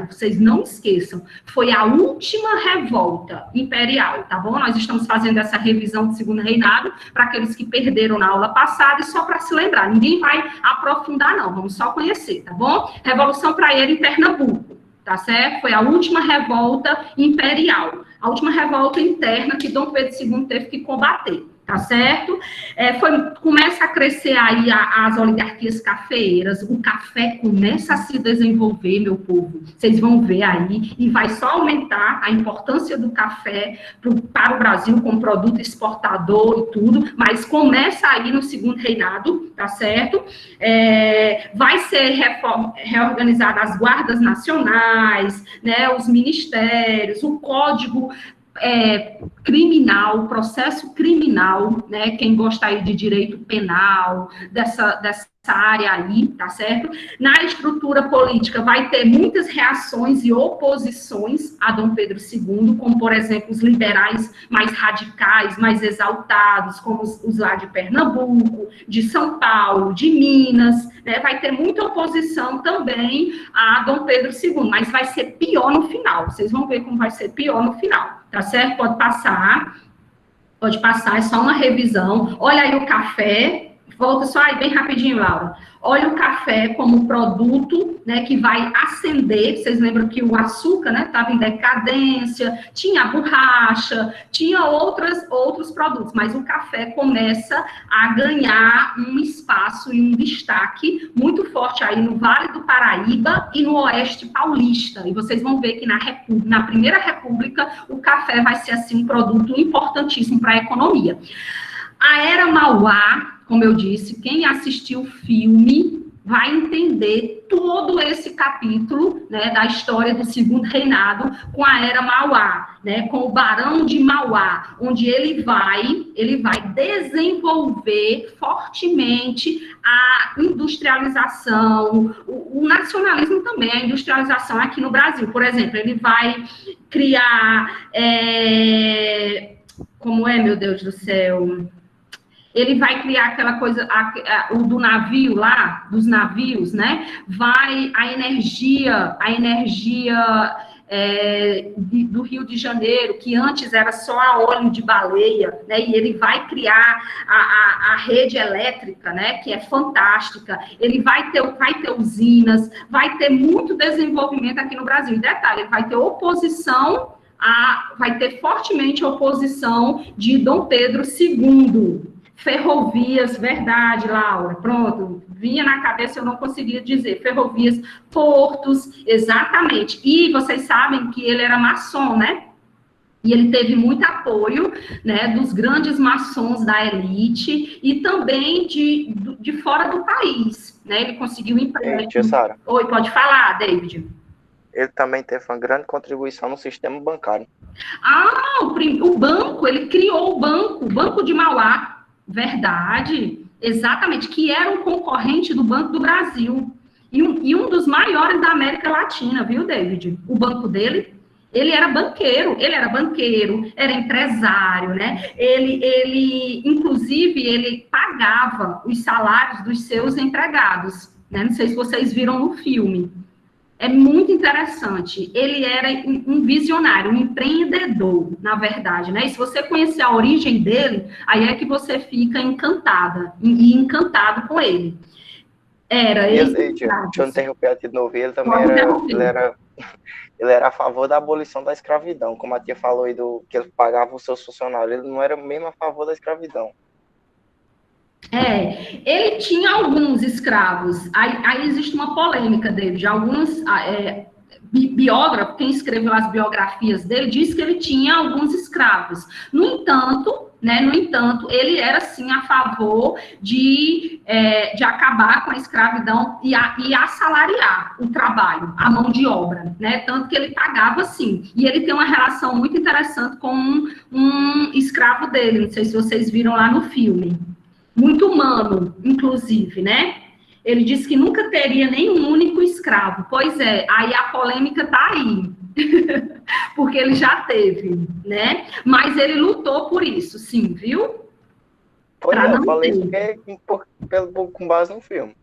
vocês não esqueçam, foi a última revolta imperial, tá bom? Nós estamos fazendo essa revisão do Segundo Reinado para aqueles que perderam na aula passada e só para se lembrar. Ninguém vai aprofundar, não, vamos só conhecer, tá bom? Revolução Praieira em Pernambuco, tá certo? Foi a última revolta imperial, a última revolta interna que Dom Pedro II teve que combater. Tá certo? Começa a crescer aí as oligarquias cafeeiras, o café começa a se desenvolver, meu povo, vocês vão ver aí, e vai só aumentar a importância do café para o Brasil como produto exportador e tudo, mas começa aí no Segundo Reinado, tá certo? Vai ser reorganizada as guardas nacionais, né, os ministérios, o código criminal, processo criminal, né, quem gosta aí de direito penal, dessa área aí, tá certo? Na estrutura política vai ter muitas reações e oposições a Dom Pedro II, como, por exemplo, os liberais mais radicais, mais exaltados, como os lá de Pernambuco, de São Paulo, de Minas, né? Vai ter muita oposição também a Dom Pedro II, mas vai ser pior no final, vocês vão ver como vai ser pior no final, tá certo? Pode passar, é só uma revisão. Olha aí o café, volta só aí bem rapidinho, Laura. Olha o café como produto, né, que vai ascender. Vocês lembram que o açúcar, né, estava em decadência, tinha a borracha, tinha outros produtos, mas o café começa a ganhar um espaço e um destaque muito forte aí no Vale do Paraíba e no Oeste Paulista. E vocês vão ver que na Primeira República o café vai ser assim um produto importantíssimo para a economia. A Era Mauá, como eu disse, quem assistiu o filme vai entender todo esse capítulo, né, da história do Segundo Reinado com a Era Mauá, né, com o Barão de Mauá, onde ele vai desenvolver fortemente a industrialização, o nacionalismo também, a industrialização aqui no Brasil. Por exemplo, ele vai criar, como é, meu Deus do céu... Ele vai criar aquela coisa, o do navio lá, dos navios, né? A energia do Rio de Janeiro, que antes era só a óleo de baleia, né? E ele vai criar a rede elétrica, né? Que é fantástica. Ele vai ter usinas, vai ter muito desenvolvimento aqui no Brasil. E detalhe, ele vai ter oposição, vai ter fortemente oposição de Dom Pedro II. Ferrovias, verdade, Laura, pronto, vinha na cabeça, eu não conseguia dizer, ferrovias, portos, exatamente, e vocês sabem que ele era maçom, né, e ele teve muito apoio, né, dos grandes maçons da elite, e também de fora do país, né, ele conseguiu emprego. Tia Sara. Oi, pode falar, David. Ele também teve uma grande contribuição no sistema bancário. O banco, ele criou o Banco de Mauá. Verdade, exatamente, que era um concorrente do Banco do Brasil, e um dos maiores da América Latina, viu, David? O banco dele, ele era banqueiro, era empresário, né? Inclusive, ele pagava os salários dos seus empregados, né? Não sei se vocês viram no filme. É muito interessante. Ele era um visionário, um empreendedor, na verdade, né? E se você conhecer a origem dele, aí é que você fica encantada e encantado com ele. Deixa eu interromper aqui de novo. Ele também era a favor da abolição da escravidão, como a tia falou aí que ele pagava os seus funcionários. Ele não era mesmo a favor da escravidão. Ele tinha alguns escravos, aí existe uma polêmica dele, de alguns biógrafos, quem escreveu as biografias dele, diz que ele tinha alguns escravos. No entanto, ele era, sim, a favor de acabar com a escravidão e assalariar o trabalho, a mão de obra, né? Tanto que ele pagava, sim. E ele tem uma relação muito interessante com um escravo dele, não sei se vocês viram lá no filme. Muito humano, inclusive, né? Ele disse que nunca teria nenhum único escravo. Pois é, aí a polêmica está aí. Porque ele já teve, né? Mas ele lutou por isso, sim, viu? Pois é, eu falei isso com base no filme.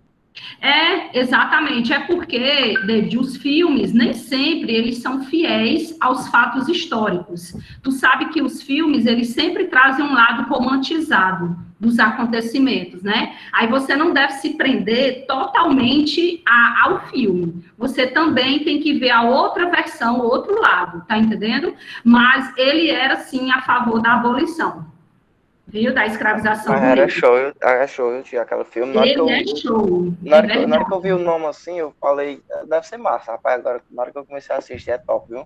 Exatamente. É porque, David, os filmes nem sempre eles são fiéis aos fatos históricos. Tu sabe que os filmes, eles sempre trazem um lado romantizado dos acontecimentos, né? Aí você não deve se prender totalmente ao filme. Você também tem que ver a outra versão, o outro lado, tá entendendo? Mas ele era, sim, a favor da abolição, viu? Da escravização Mas do negro. era show, eu tinha aquele filme. Ele é show, Na é hora na hora verdade. que eu vi o nome assim, eu falei, deve ser massa, rapaz. Agora, na hora que eu comecei a assistir, é top, viu?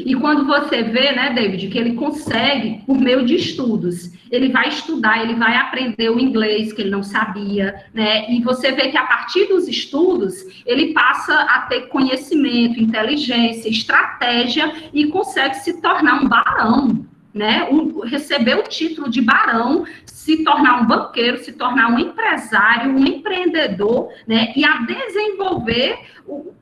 E quando você vê, né, David, que ele consegue, por meio de estudos, ele vai estudar, ele vai aprender o inglês que ele não sabia, né, e você vê que a partir dos estudos, ele passa a ter conhecimento, inteligência, estratégia e consegue se tornar um barão, né, receber o título de barão, se tornar um banqueiro, se tornar um empresário, um empreendedor, né, e a desenvolver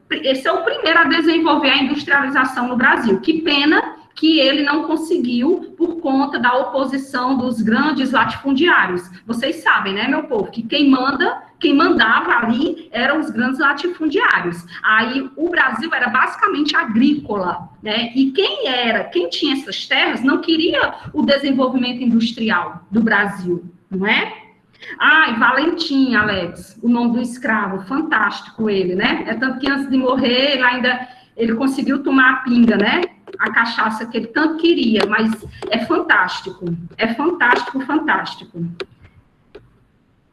esse é o primeiro a desenvolver a industrialização no Brasil. Que pena que ele não conseguiu por conta da oposição dos grandes latifundiários. Vocês sabem, né, meu povo, que quem mandava ali eram os grandes latifundiários. Aí o Brasil era basicamente agrícola, né? E quem tinha essas terras não queria o desenvolvimento industrial do Brasil, não é? Valentim, Alex, o nome do escravo, fantástico ele, né? É tanto que antes de morrer, ele conseguiu tomar a pinga, né? A cachaça que ele tanto queria, mas é fantástico, fantástico.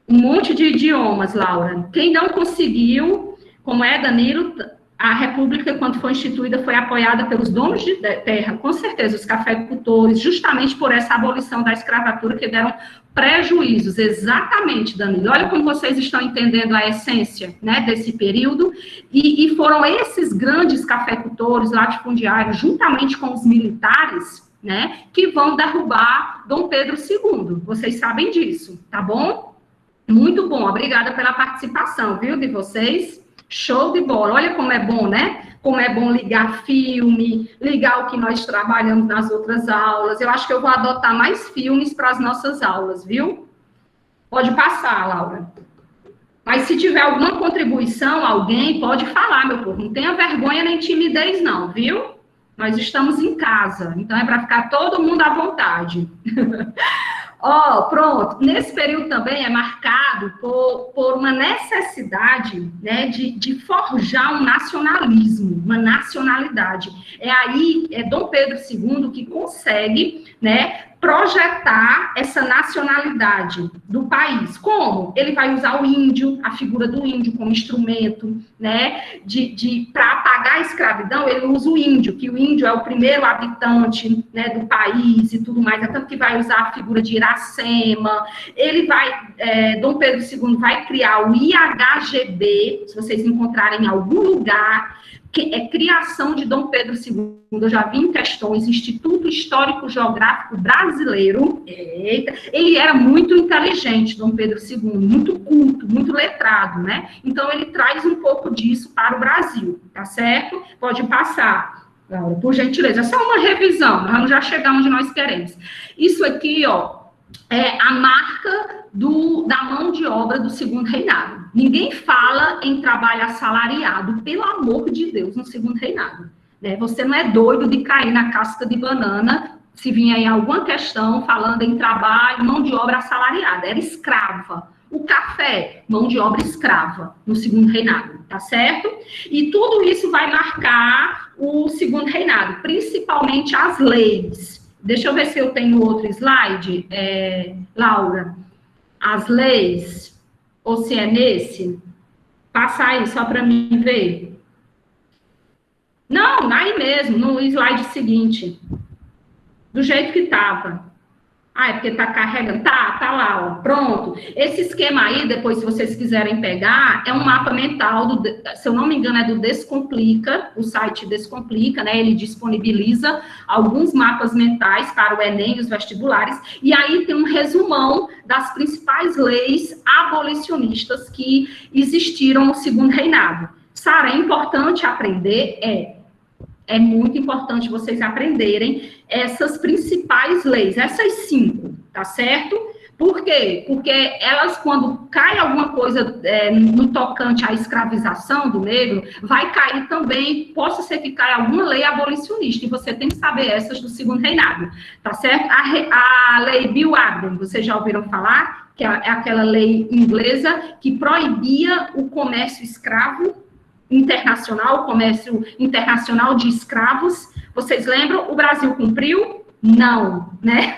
Um monte de idiomas, Laura. Quem não conseguiu, como é, Danilo, a República, quando foi instituída, foi apoiada pelos donos de terra, com certeza, os cafeicultores, justamente por essa abolição da escravatura, que deram prejuízos, exatamente, Danilo. Olha como vocês estão entendendo a essência, né, desse período, e foram esses grandes cafeicultores, latifundiários, juntamente com os militares, né, que vão derrubar Dom Pedro II. Vocês sabem disso, tá bom? Muito bom, obrigada pela participação, viu, de vocês. Show de bola. Olha como é bom, né? Como é bom ligar filme, ligar o que nós trabalhamos nas outras aulas. Eu acho que eu vou adotar mais filmes para as nossas aulas, viu? Pode passar, Laura. Mas se tiver alguma contribuição, alguém pode falar, meu povo. Não tenha vergonha nem timidez, não, viu? Nós estamos em casa, então é para ficar todo mundo à vontade. Pronto, nesse período também é marcado por uma necessidade, né, de forjar um nacionalismo, uma nacionalidade. É Dom Pedro II que consegue, né, projetar essa nacionalidade do país. Como? Ele vai usar o índio, a figura do índio como instrumento, né, para apagar a escravidão, ele usa o índio, que o índio é o primeiro habitante, né, do país e tudo mais, é tanto que vai usar a figura de Iracema, Dom Pedro II vai criar o IHGB, se vocês encontrarem em algum lugar, que é criação de Dom Pedro II, eu já vi em questões, Instituto Histórico Geográfico Brasileiro, ele era muito inteligente, Dom Pedro II, muito culto, muito letrado, né? Então, ele traz um pouco disso para o Brasil, tá certo? Pode passar, Laura, por gentileza. É só uma revisão, nós vamos já chegar onde nós queremos. Isso aqui, é a marca da mão de obra do Segundo Reinado. Ninguém fala em trabalho assalariado, pelo amor de Deus, no Segundo Reinado. Né? Você não é doido de cair na casca de banana se vinha em alguma questão falando em trabalho, mão de obra assalariada. Era escrava. O café, mão de obra escrava, no Segundo Reinado, tá certo? E tudo isso vai marcar o Segundo Reinado, principalmente as leis. Deixa eu ver se eu tenho outro slide, Laura. As leis, ou se é nesse, passa aí só para mim ver. Não, aí mesmo, no slide seguinte. Do jeito que estava. É porque está carregando. Tá lá, ó. Pronto. Esse esquema aí, depois, se vocês quiserem pegar, é um mapa mental, se eu não me engano, é do Descomplica, o site Descomplica, né? Ele disponibiliza alguns mapas mentais para o Enem e os vestibulares, e aí tem um resumão das principais leis abolicionistas que existiram no Segundo Reinado. Sara, é importante aprender? É muito importante vocês aprenderem essas principais leis, essas 5, tá certo? Por quê? Porque elas, quando cai alguma coisa no tocante à escravização do negro, vai cair também, possa ser que caia alguma lei abolicionista, e você tem que saber essas do Segundo Reinado, tá certo? A lei Bill Abden, vocês já ouviram falar? Que é aquela lei inglesa que proibia o comércio escravo internacional, o comércio internacional de escravos. Vocês lembram? O Brasil cumpriu? Não, né?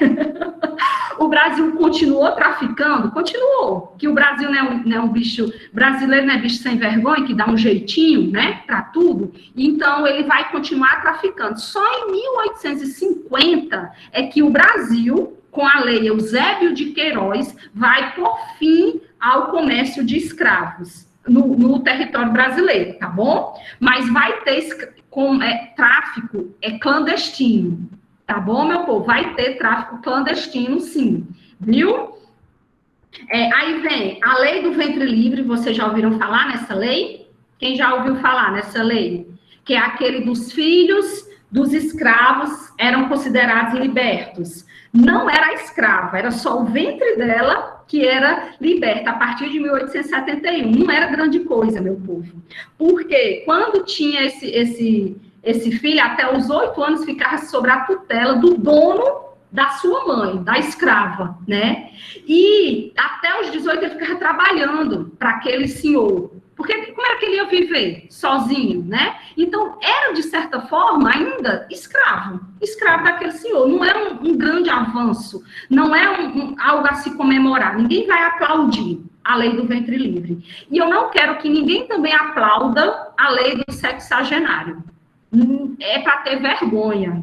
O Brasil continuou traficando? Continuou. Que o Brasil não é um bicho, brasileiro não é bicho sem vergonha, que dá um jeitinho, né, para tudo. Então, ele vai continuar traficando. Só em 1850 é que o Brasil, com a lei Eusébio de Queiroz, vai por fim ao comércio de escravos no território brasileiro, tá bom? Mas vai ter tráfico clandestino. Tá bom, meu povo? Vai ter tráfico clandestino, sim. Viu? Aí vem a lei do ventre livre. Vocês já ouviram falar nessa lei? Quem já ouviu falar nessa lei? Que é aquele dos filhos dos escravos eram considerados libertos. Não era a escrava, era só o ventre dela que era liberta a partir de 1871. Não era grande coisa, meu povo. Porque quando tinha esse filho, até os 8 anos, ficava sob a tutela do dono da sua mãe, da escrava, né? E até os 18 ele ficava trabalhando para aquele senhor. Porque como era que ele ia viver? Sozinho, né? Então, era, de certa forma, ainda escravo daquele senhor. Não é um grande avanço, não é algo a se comemorar. Ninguém vai aplaudir a lei do ventre livre. E eu não quero que ninguém também aplauda a lei do sexagenário. É para ter vergonha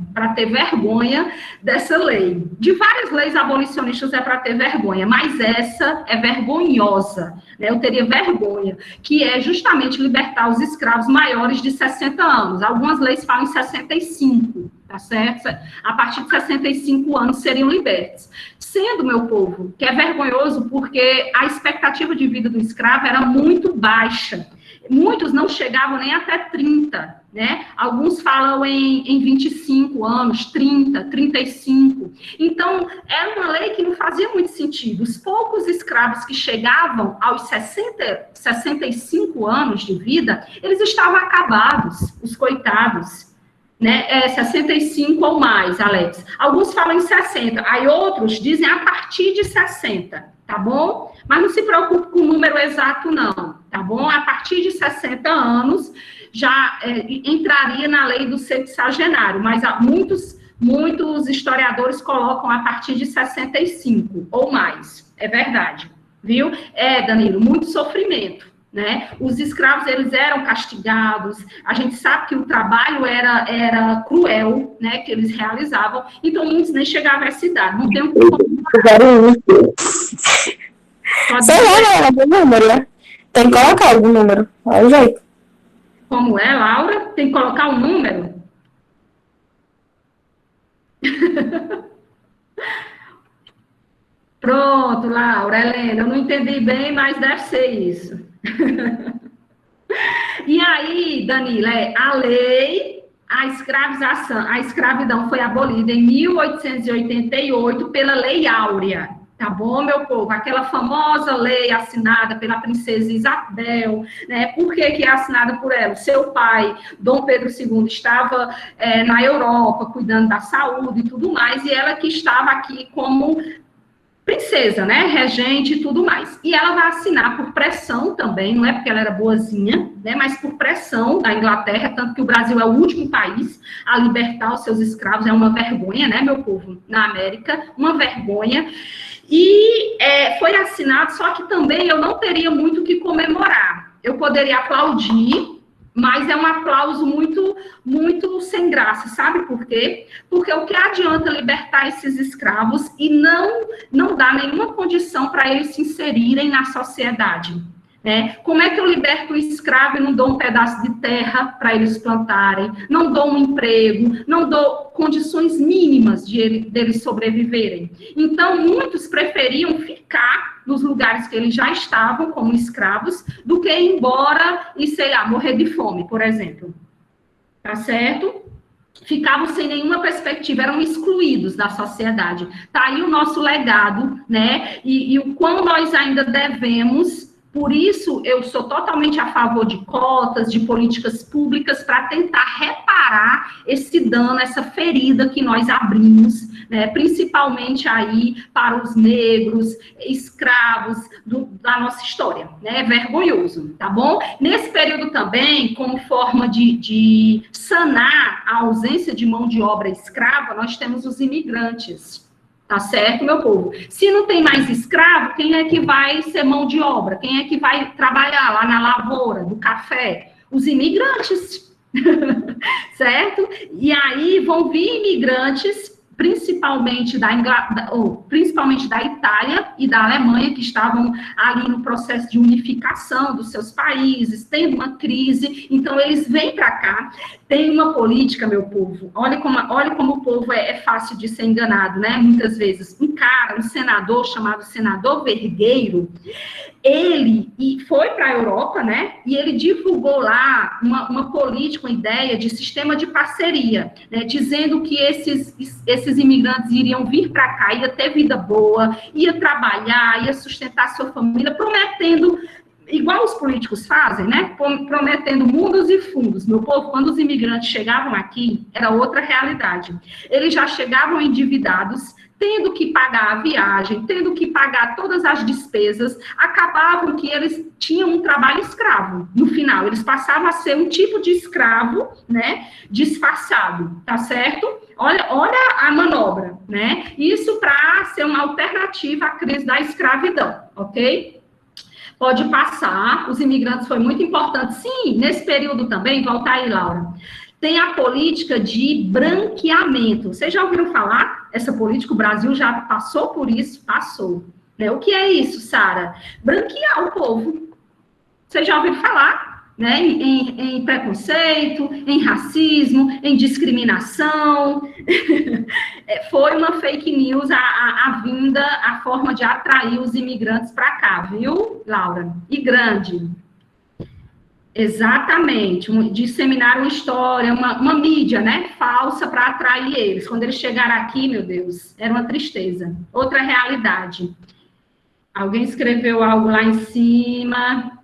dessa lei. De várias leis abolicionistas é para ter vergonha, mas essa é vergonhosa, né? Eu teria vergonha, que é justamente libertar os escravos maiores de 60 anos. Algumas leis falam em 65, tá certo? A partir de 65 anos seriam libertos. Sendo, meu povo, que é vergonhoso porque a expectativa de vida do escravo era muito baixa. Muitos não chegavam nem até 30, né? Alguns falam em 25 anos, 30, 35. Então, era uma lei que não fazia muito sentido. Os poucos escravos que chegavam aos 65 anos de vida, eles estavam acabados, os coitados, né? 65 ou mais, Alex. Alguns falam em 60, aí outros dizem a partir de 60, tá bom? Mas não se preocupe com o número exato, não, tá bom? A partir de 60 anos já entraria na lei do sexagenário, mas muitos historiadores colocam a partir de 65 ou mais, é verdade, viu? Danilo, muito sofrimento, né? Os escravos, eles eram castigados, a gente sabe que o trabalho era cruel, né, que eles realizavam, então muitos nem chegavam a essa idade, não tem um... Sei lá, algum número, né? Tem que colocar algum número, olha o jeito. Como é, Laura? Tem que colocar um número? Pronto, Laura, Helena, eu não entendi bem, mas deve ser isso. E aí, Danila, a escravidão foi abolida em 1888 pela Lei Áurea. Tá bom, meu povo? Aquela famosa lei assinada pela princesa Isabel, né? Por que é assinada por ela? Seu pai, Dom Pedro II, estava na Europa, cuidando da saúde e tudo mais, e ela que estava aqui como princesa, né? Regente e tudo mais. E ela vai assinar por pressão também, não é porque ela era boazinha, né? Mas por pressão da Inglaterra, tanto que o Brasil é o último país a libertar os seus escravos. É uma vergonha, né, meu povo? Na América, uma vergonha. E foi assinado, só que também eu não teria muito o que comemorar. Eu poderia aplaudir, mas é um aplauso muito, muito sem graça, sabe por quê? Porque o que adianta libertar esses escravos e não dar nenhuma condição para eles se inserirem na sociedade, né? Como é que eu liberto o escravo e não dou um pedaço de terra para eles plantarem, não dou um emprego, não dou condições mínimas deles sobreviverem? Então, muitos preferiam ficar nos lugares que eles já estavam como escravos, do que ir embora e, sei lá, morrer de fome, por exemplo. Tá certo? ficavam sem nenhuma perspectiva, eram excluídos da sociedade. Está aí o nosso legado, né? E o quão nós ainda devemos. Por isso, eu sou totalmente a favor de cotas, de políticas públicas, para tentar reparar esse dano, essa ferida que nós abrimos, né, principalmente aí para os negros, escravos da nossa história, né, é vergonhoso, tá bom? Nesse período também, como forma de sanar a ausência de mão de obra escrava, nós temos os imigrantes. Tá certo, meu povo? Se não tem mais escravo, quem é que vai ser mão de obra? Quem é que vai trabalhar lá na lavoura do café? Os imigrantes, certo? E aí vão vir imigrantes, principalmente principalmente da Itália e da Alemanha, que estavam ali no processo de unificação dos seus países, tendo uma crise, então eles vêm para cá. Tem uma política, meu povo, olha como o povo é fácil de ser enganado, né? Muitas vezes, um senador chamado senador Vergueiro, ele foi para a Europa, né, e ele divulgou lá uma política, uma ideia de sistema de parceria, né, dizendo que esses imigrantes iriam vir para cá, ia ter vida boa, ia trabalhar, ia sustentar sua família, prometendo, igual os políticos fazem, né, prometendo mundos e fundos. Meu povo, quando os imigrantes chegavam aqui, era outra realidade. Eles já chegavam endividados, tendo que pagar a viagem, tendo que pagar todas as despesas, acabavam que eles tinham um trabalho escravo. No final, eles passavam a ser um tipo de escravo, né, disfarçado, tá certo? Olha a manobra, né? Isso para ser uma alternativa à crise da escravidão, ok? Pode passar, os imigrantes foi muito importante. Sim, nesse período também, volta aí, Laura, tem a política de branqueamento. Vocês já ouviram falar? Essa política, o Brasil já passou por isso? Passou. Né? O que é isso, Sara? Branquear o povo. Vocês já ouviram falar? Né? Em preconceito, em racismo, em discriminação. Foi uma fake news a vinda, a forma de atrair os imigrantes para cá, viu, Laura? E grande. Exatamente, disseminar uma história, uma mídia, né, falsa para atrair eles. Quando eles chegaram aqui, meu Deus, era uma tristeza. Outra realidade. Alguém escreveu algo lá em cima.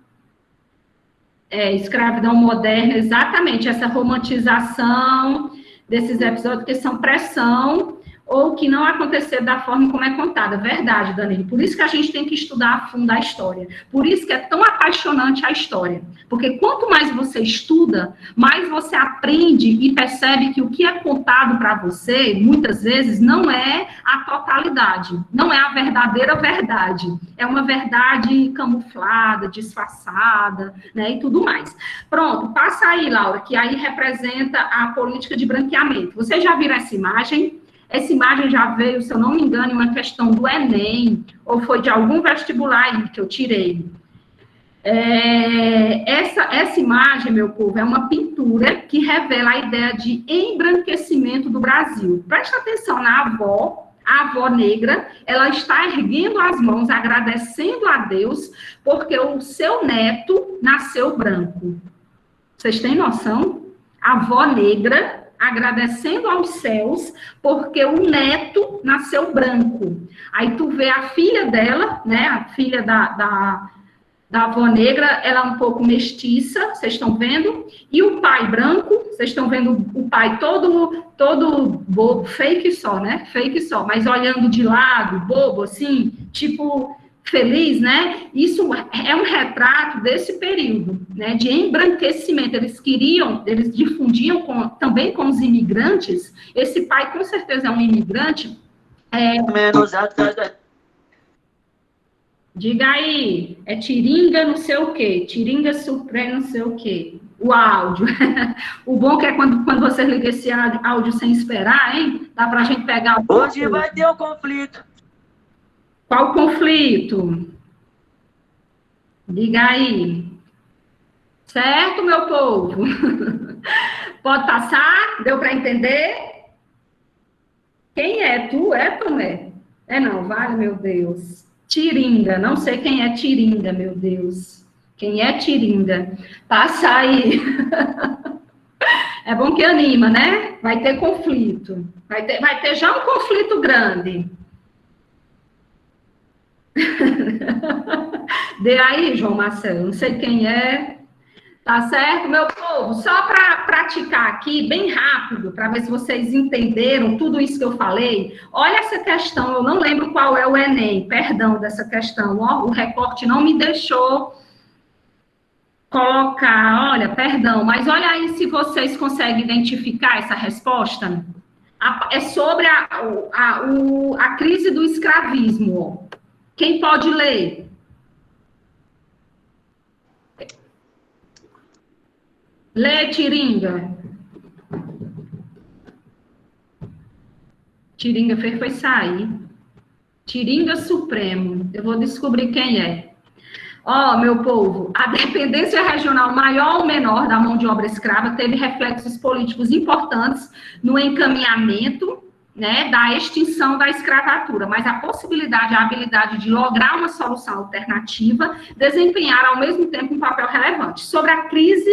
Escravidão moderna, exatamente, essa romantização desses episódios que são pressão ou que não aconteceu da forma como é contada. Verdade, Danilo. Por isso que a gente tem que estudar a fundo a história. Por isso que é tão apaixonante a história. Porque quanto mais você estuda, mais você aprende e percebe que o que é contado para você, muitas vezes, não é a totalidade. Não é a verdadeira verdade. É uma verdade camuflada, disfarçada, né, e tudo mais. Pronto, passa aí, Laura, que aí representa a política de branqueamento. Vocês já viram essa imagem? Essa imagem já veio, se eu não me engano, em uma questão do Enem, ou foi de algum vestibular aí que eu tirei. Essa imagem, meu povo, é uma pintura que revela a ideia de embranquecimento do Brasil. Presta atenção na avó, a avó negra, ela está erguendo as mãos, agradecendo a Deus, porque o seu neto nasceu branco. Vocês têm noção? A avó negra agradecendo aos céus, porque o neto nasceu branco. Aí tu vê a filha dela, né, a filha da avó negra, ela é um pouco mestiça, vocês estão vendo? E o pai branco, vocês estão vendo o pai todo bobo, fake só, né? Fake só, mas olhando de lado, bobo, assim, tipo feliz, né? Isso é um retrato desse período, né? De embranquecimento. Eles difundiam também com os imigrantes. Esse pai, com certeza, é um imigrante. Diga aí, é tiringa não sei o quê, tiringa suprema não sei o quê. O áudio. O bom que é quando você liga esse áudio sem esperar, hein? Dá pra gente pegar... Hoje vai ter um conflito. Qual conflito? Diga aí. Certo, meu povo? Pode passar? Deu para entender? Quem é? Tu é, Tomé? Não, vale, meu Deus. Tiringa, não sei quem é Tiringa, meu Deus. Quem é Tiringa? Passa aí. É bom que anima, né? Vai ter conflito. Vai ter já um conflito grande. Dê aí, João Marcelo. Não sei quem é. Tá certo, meu povo? Só para praticar aqui, bem rápido, para ver se vocês entenderam tudo isso que eu falei. Olha essa questão, eu não lembro qual é o Enem, perdão dessa questão. Ó, o recorte não me deixou colocar, olha, perdão, mas olha aí se vocês conseguem identificar essa resposta. É sobre a crise do escravismo. Quem pode ler? Lê, Tiringa. Tiringa foi sair. Tiringa Supremo. Eu vou descobrir quem é. Ó, meu povo, a dependência regional maior ou menor da mão de obra escrava teve reflexos políticos importantes no encaminhamento, né, da extinção da escravatura, mas a possibilidade, a habilidade de lograr uma solução alternativa desempenharam ao mesmo tempo um papel relevante. Sobre a crise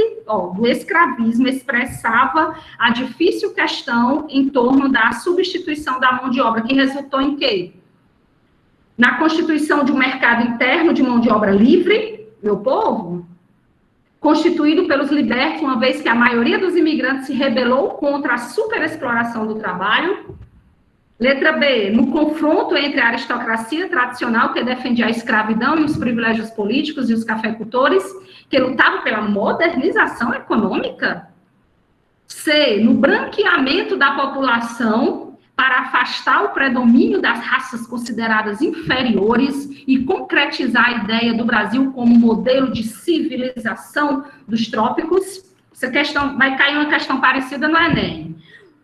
do escravismo, expressava a difícil questão em torno da substituição da mão de obra, que resultou em quê? Na constituição de um mercado interno de mão de obra livre, meu povo, constituído pelos libertos, uma vez que a maioria dos imigrantes se rebelou contra a superexploração do trabalho. Letra B, no confronto entre a aristocracia tradicional, que defendia a escravidão e os privilégios políticos, e os cafeicultores, que lutavam pela modernização econômica. C, no branqueamento da população, para afastar o predomínio das raças consideradas inferiores e concretizar a ideia do Brasil como modelo de civilização dos trópicos. Essa questão, vai cair uma questão parecida no Enem.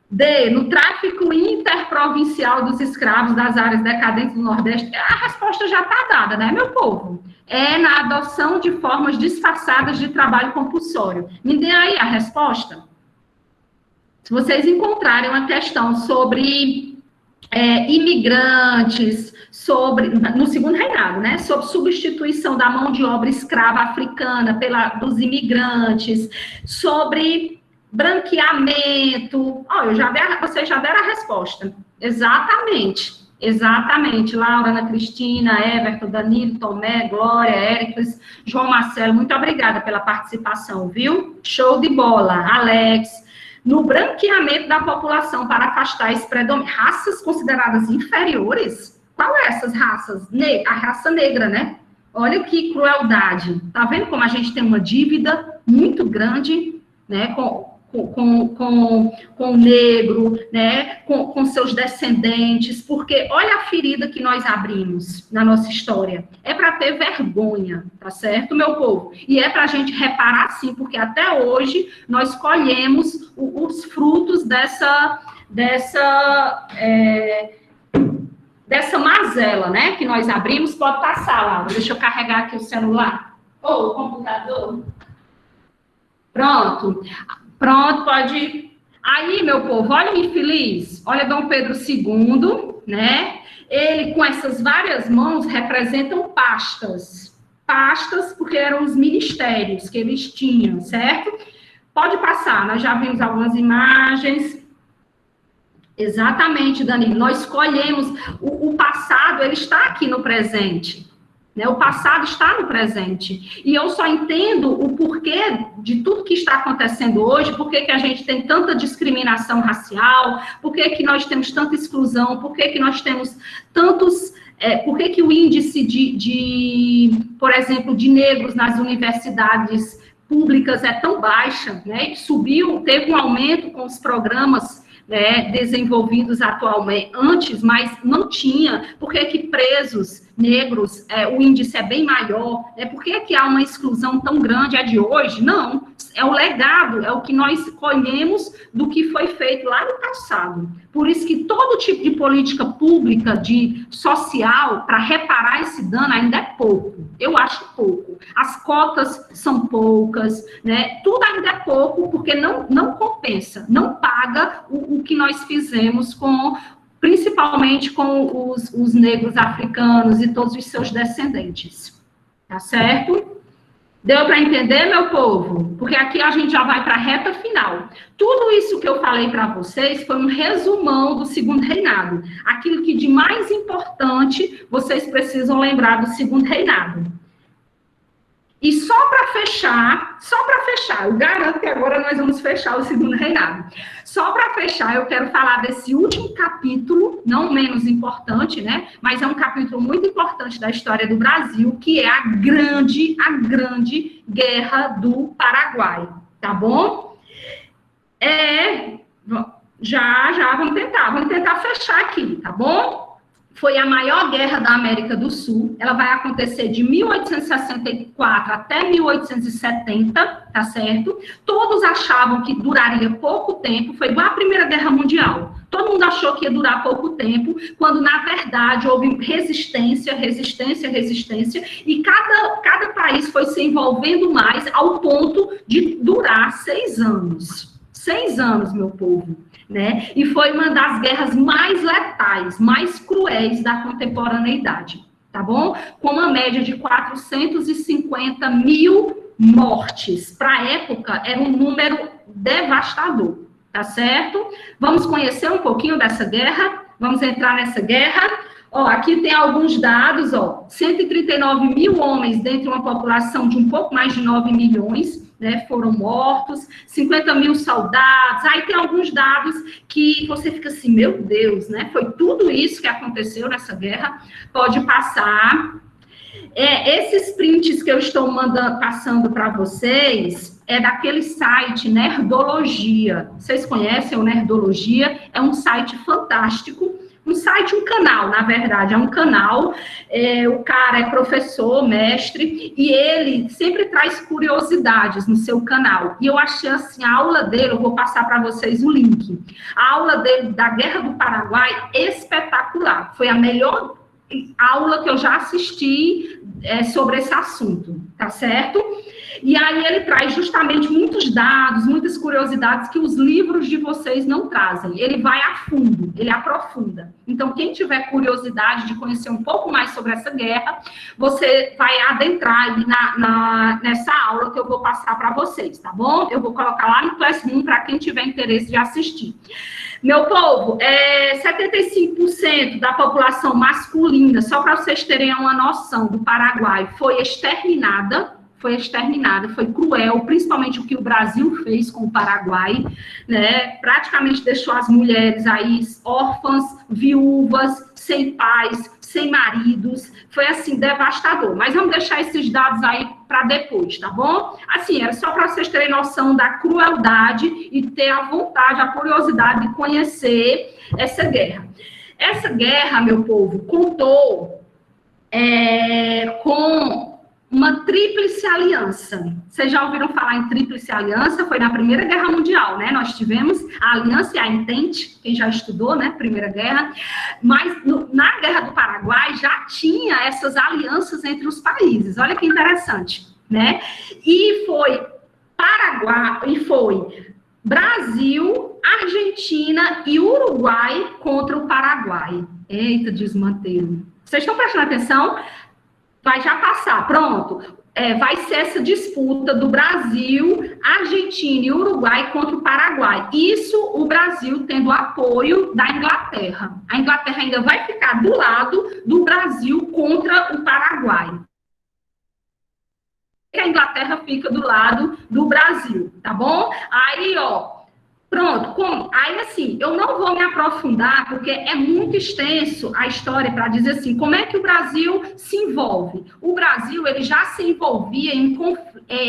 D, no tráfico interprovincial dos escravos das áreas decadentes do Nordeste. A resposta já está dada, né, meu povo? É na adoção de formas disfarçadas de trabalho compulsório. Me dê aí a resposta. Se vocês encontrarem uma questão sobre imigrantes, no segundo reinado, né, sobre substituição da mão de obra escrava africana dos imigrantes, sobre branqueamento, vocês já deram a resposta. Exatamente. Laura, Ana Cristina, Everton, Danilo, Tomé, Glória, Éricles, João Marcelo, muito obrigada pela participação, viu? Show de bola. Alex. No branqueamento da população para afastar esse predomínio, raças consideradas inferiores? Qual é essas raças? A raça negra, né? Olha que crueldade. Tá vendo como a gente tem uma dívida muito grande, né, com o negro, né, com seus descendentes, porque olha a ferida que nós abrimos na nossa história. É para ter vergonha, tá certo, meu povo? E é para a gente reparar, sim, porque até hoje nós colhemos os frutos dessa mazela, né, que nós abrimos. Pode passar, Laura. Deixa eu carregar aqui o celular. Ou o computador. Pronto, pode. Aí, meu povo, olha o infeliz, olha Dom Pedro II, né? Ele, com essas várias mãos, representam pastas. Pastas, porque eram os ministérios que eles tinham, certo? Pode passar, nós já vimos algumas imagens. Exatamente, Danilo, nós escolhemos. O passado, ele está aqui no presente. Né, o passado está no presente. E eu só entendo o porquê de tudo que está acontecendo hoje, por que a gente tem tanta discriminação racial, por que nós temos tanta exclusão, por que nós temos tantos... por que o índice por exemplo, de negros nas universidades públicas é tão baixa, né? Subiu, teve um aumento com os programas, né, desenvolvidos atualmente, antes, mas não tinha. Por que presos negros, o índice é bem maior? Por que há uma exclusão tão grande? É de hoje? Não, é o legado, é o que nós colhemos do que foi feito lá no passado. Por isso que todo tipo de política pública, social, para reparar esse dano ainda é pouco. Eu acho pouco. As cotas são poucas, né? Tudo ainda é pouco, porque não compensa, não paga o que nós fizemos principalmente com os negros africanos e todos os seus descendentes. Tá certo? Deu para entender, meu povo? Porque aqui a gente já vai para a reta final. Tudo isso que eu falei para vocês foi um resumão do segundo reinado. Aquilo que de mais importante vocês precisam lembrar do segundo reinado. E só para fechar, eu garanto que agora nós vamos fechar o segundo reinado. Só para fechar, eu quero falar desse último capítulo, não menos importante, né? Mas é um capítulo muito importante da história do Brasil, que é a grande Guerra do Paraguai, tá bom? Já vamos tentar fechar aqui, tá bom? Foi a maior guerra da América do Sul. Ela vai acontecer de 1864 até 1870, tá certo? Todos achavam que duraria pouco tempo. Foi igual a Primeira Guerra Mundial. Todo mundo achou que ia durar pouco tempo, quando, na verdade, houve resistência, e cada país foi se envolvendo mais ao ponto de durar 6 anos. 6 anos, meu povo. Né? E foi uma das guerras mais letais, mais cruéis da contemporaneidade, tá bom? Com uma média de 450 mil mortes. Para a época, era um número devastador, tá certo? Vamos conhecer um pouquinho dessa guerra? Vamos entrar nessa guerra? Ó, aqui tem alguns dados, ó, 139 mil homens dentro de uma população de um pouco mais de 9 milhões, né, foram mortos, 50 mil soldados, aí tem alguns dados que você fica assim, meu Deus, né, foi tudo isso que aconteceu nessa guerra, pode passar. Esses prints que eu estou passando para vocês, é daquele site Nerdologia, vocês conhecem o Nerdologia? É um site fantástico, um canal, na verdade, é um canal, o cara é professor, mestre, e ele sempre traz curiosidades no seu canal, e eu achei assim, a aula dele, eu vou passar para vocês o link, a aula dele da Guerra do Paraguai, espetacular, foi a melhor aula que eu já assisti sobre esse assunto, tá certo? E aí ele traz justamente muitos dados, muitas curiosidades que os livros de vocês não trazem. Ele vai a fundo, ele aprofunda. Então, quem tiver curiosidade de conhecer um pouco mais sobre essa guerra, você vai adentrar aí nessa aula que eu vou passar para vocês, tá bom? Eu vou colocar lá no Classroom para quem tiver interesse de assistir. Meu povo, 75% da população masculina, só para vocês terem uma noção, do Paraguai, foi exterminada, foi cruel, principalmente o que o Brasil fez com o Paraguai, né? Praticamente deixou as mulheres aí órfãs, viúvas, sem pais, sem maridos, foi assim, devastador. Mas vamos deixar esses dados aí para depois, tá bom? Assim, era só para vocês terem noção da crueldade e ter a vontade, a curiosidade de conhecer essa guerra. Essa guerra, meu povo, contou com uma tríplice aliança. Vocês já ouviram falar em tríplice aliança? Foi na Primeira Guerra Mundial, né? Nós tivemos a aliança e a Entente, quem já estudou, né? Primeira Guerra. Mas na Guerra do Paraguai já tinha essas alianças entre os países. Olha que interessante, né? E foi Brasil, Argentina e Uruguai contra o Paraguai. Eita, desmantelo. Vocês estão prestando atenção? Vai já passar, pronto. Vai ser essa disputa do Brasil, Argentina e Uruguai contra o Paraguai. Isso, o Brasil tendo apoio da Inglaterra. A Inglaterra ainda vai ficar do lado do Brasil contra o Paraguai. A Inglaterra fica do lado do Brasil, tá bom? Aí, ó, pronto. Aí, assim, eu não vou me aprofundar, porque é muito extenso a história para dizer assim, como é que o Brasil se envolve? O Brasil, ele já se envolvia em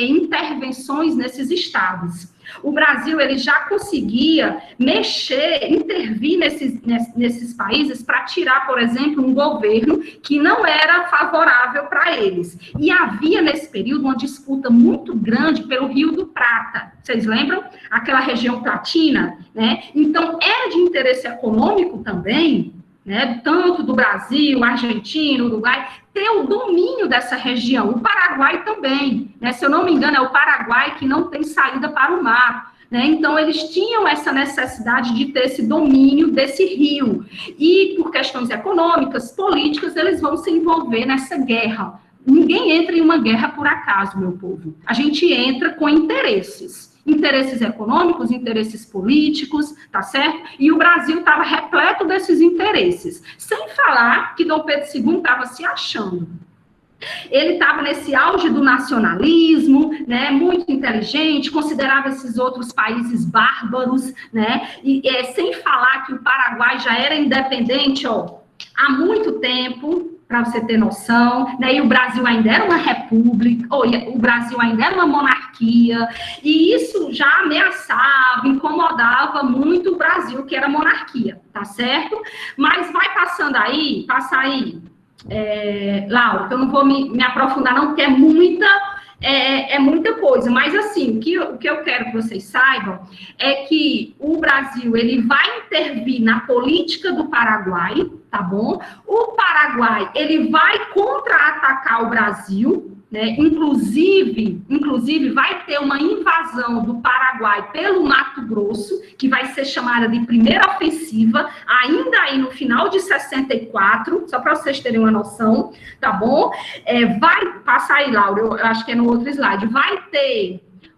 intervenções nesses estados. O Brasil, ele já conseguia intervir nesses países para tirar, por exemplo, um governo que não era favorável para eles. E havia, nesse período, uma disputa muito grande pelo Rio do Prata. Vocês lembram? Aquela região platina, né? Então, era de interesse econômico também, né? Tanto do Brasil, Argentina, Uruguai, ter o domínio dessa região. O Paraguai também, né? Se eu não me engano, é o Paraguai que não tem saída para o mar, né? Então, eles tinham essa necessidade de ter esse domínio desse rio. E, por questões econômicas, políticas, eles vão se envolver nessa guerra Ninguém entra em uma guerra por acaso, meu povo. A gente entra com interesses. Interesses econômicos, interesses políticos, tá certo? E o Brasil estava repleto desses interesses. Sem falar que Dom Pedro II estava se achando. Ele estava nesse auge do nacionalismo, né, muito inteligente, considerava esses outros países bárbaros, né, e sem falar que o Paraguai já era independente, ó, há muito tempo, para você ter noção, né, e o Brasil ainda era uma república, o Brasil ainda era uma monarquia, e isso já ameaçava, incomodava muito o Brasil, que era monarquia, tá certo? Mas vai passando aí, passa aí, Laura, que eu não vou me aprofundar não, porque é muita coisa, mas assim, o que eu quero que vocês saibam é que o Brasil, ele vai intervir na política do Paraguai, tá bom? O Paraguai, ele vai contra-atacar o Brasil, né? Inclusive vai ter uma invasão do Paraguai pelo Mato Grosso, que vai ser chamada de primeira ofensiva, ainda aí no final de 64, só para vocês terem uma noção, tá bom? Vai passar aí, Laura, eu acho que é no outro slide,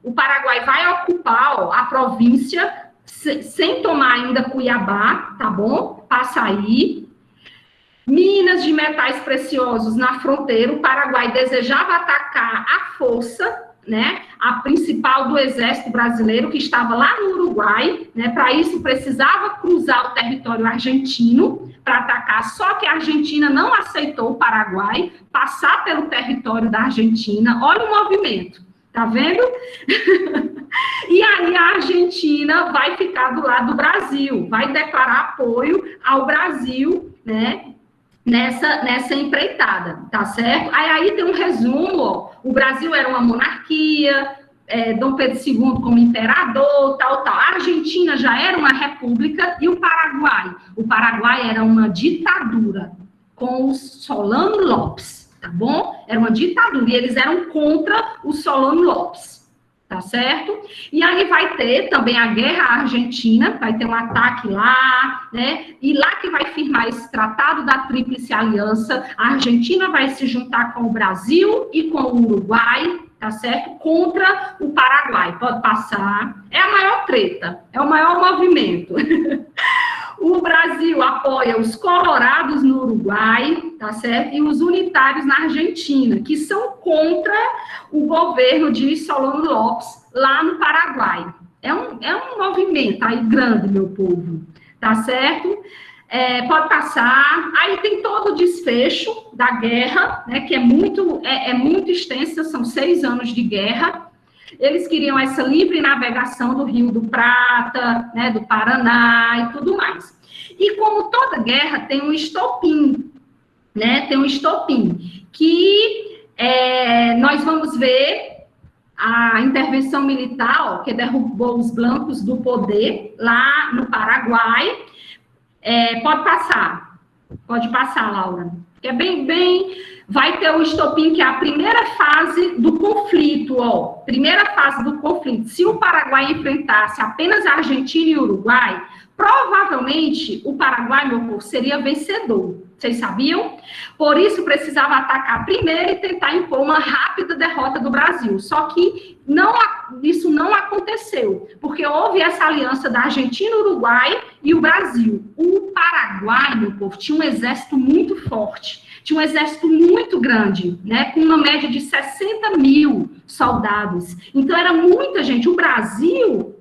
o Paraguai vai ocupar, ó, a província, sem tomar ainda Cuiabá, tá bom? Passa aí. Minas de metais preciosos na fronteira, o Paraguai desejava atacar à força, né, a principal do exército brasileiro, que estava lá no Uruguai, né, para isso precisava cruzar o território argentino para atacar, só que a Argentina não aceitou o Paraguai passar pelo território da Argentina. Olha o movimento, tá vendo? E aí a Argentina vai ficar do lado do Brasil, vai declarar apoio ao Brasil, né, nessa empreitada, tá certo? Aí tem um resumo, ó, o Brasil era uma monarquia, Dom Pedro II como imperador, tal. A Argentina já era uma república e o Paraguai era uma ditadura com o Solano Lopes, tá bom? Era uma ditadura e eles eram contra o Solano Lopes. Tá certo? E aí vai ter também a guerra argentina, vai ter um ataque lá, né? E lá que vai firmar esse tratado da Tríplice Aliança, a Argentina vai se juntar com o Brasil e com o Uruguai, tá certo? Contra o Paraguai, pode passar. É a maior treta, é o maior movimento. O Brasil apoia os colorados no Uruguai, tá certo? E os unitários na Argentina, que são contra o governo de Solano Lopes lá no Paraguai. É um movimento aí grande, meu povo, tá certo? Pode passar. Aí tem todo o desfecho da guerra, né, que é muito extensa, são 6 anos de guerra. Eles queriam essa livre navegação do Rio do Prata, né, do Paraná e tudo mais. E como toda guerra tem um estopim, né, que nós vamos ver a intervenção militar, ó, que derrubou os blancos do poder lá no Paraguai. Pode passar, Laura. Que é bem, vai ter o estopim, que é a primeira fase do conflito, ó. Primeira fase do conflito. Se o Paraguai enfrentasse apenas a Argentina e o Uruguai, provavelmente o Paraguai, meu povo, seria vencedor. Vocês sabiam? Por isso precisava atacar primeiro e tentar impor uma rápida derrota do Brasil. Só que isso não aconteceu, porque houve essa aliança da Argentina, Uruguai e o Brasil. O Paraguai, meu povo, tinha um exército muito forte, tinha um exército muito grande, né, com uma média de 60 mil soldados. Então era muita gente. O Brasil,